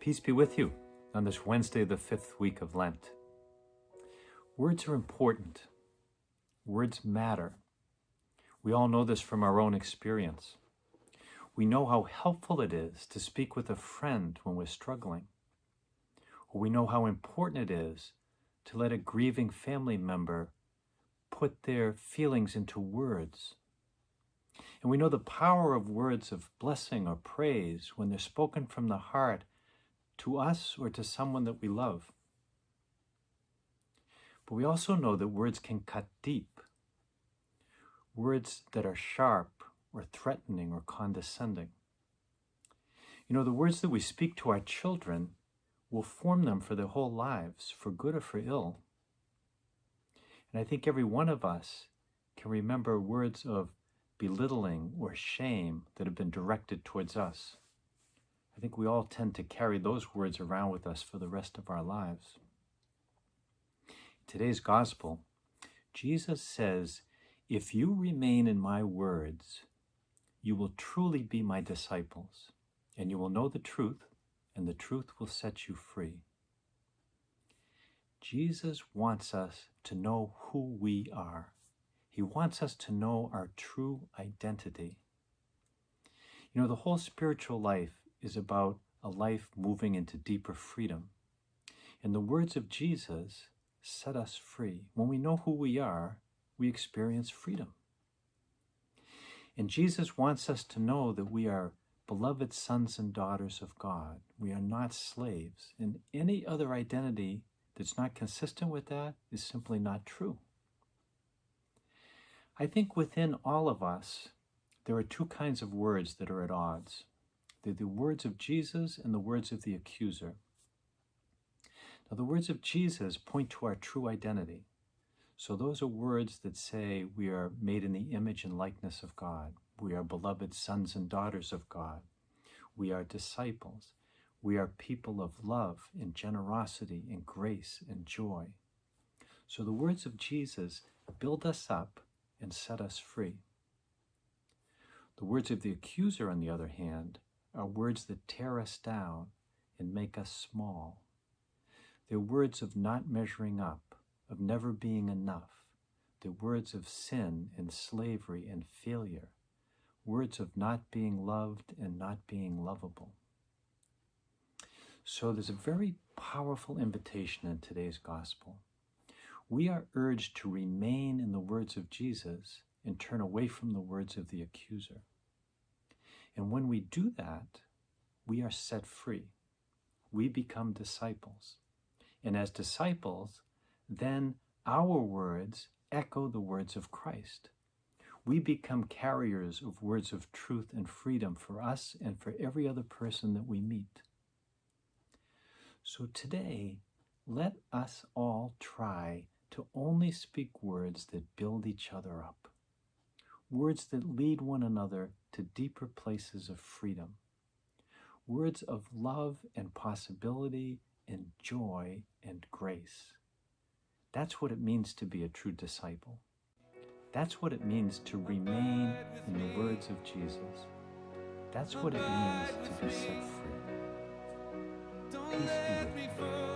Peace be with you on this Wednesday, the 5th week of Lent. Words are important. Words matter. We all know this from our own experience. We know how helpful it is to speak with a friend when we're struggling. Or we know how important it is to let a grieving family member put their feelings into words. And we know the power of words of blessing or praise when they're spoken from the heart to us or to someone that we love. But we also know that words can cut deep. Words that are sharp or threatening or condescending. You know, the words that we speak to our children will form them for their whole lives, for good or for ill. And I think every one of us can remember words of belittling or shame that have been directed towards us. I think we all tend to carry those words around with us for the rest of our lives. In today's gospel, Jesus says, "If you remain in my words, you will truly be my disciples, and you will know the truth, and the truth will set you free." Jesus wants us to know who we are. He wants us to know our true identity. You know, the whole spiritual life is about a life moving into deeper freedom. And the words of Jesus set us free. When we know who we are, we experience freedom. And Jesus wants us to know that we are beloved sons and daughters of God. We are not slaves. And any other identity that's not consistent with that is simply not true. I think within all of us, there are two kinds of words that are at odds. They're the words of Jesus and the words of the accuser. Now, the words of Jesus point to our true identity. So those are words that say we are made in the image and likeness of God. We are beloved sons and daughters of God. We are disciples. We are people of love and generosity and grace and joy. So the words of Jesus build us up and set us free. The words of the accuser, on the other hand, are words that tear us down and make us small. They're words of not measuring up, of never being enough. They're words of sin and slavery and failure. Words of not being loved and not being lovable. So there's a very powerful invitation in today's gospel. We are urged to remain in the words of Jesus and turn away from the words of the accuser. And when we do that, we are set free. We become disciples. And as disciples, then our words echo the words of Christ. We become carriers of words of truth and freedom for us and for every other person that we meet. So today, let us all try to only speak words that build each other up. Words that lead one another to deeper places of freedom. Words of love and possibility and joy and grace. That's what it means to be a true disciple. That's what it means to remain in the words of Jesus. That's what it means to be set free. Peace be with you.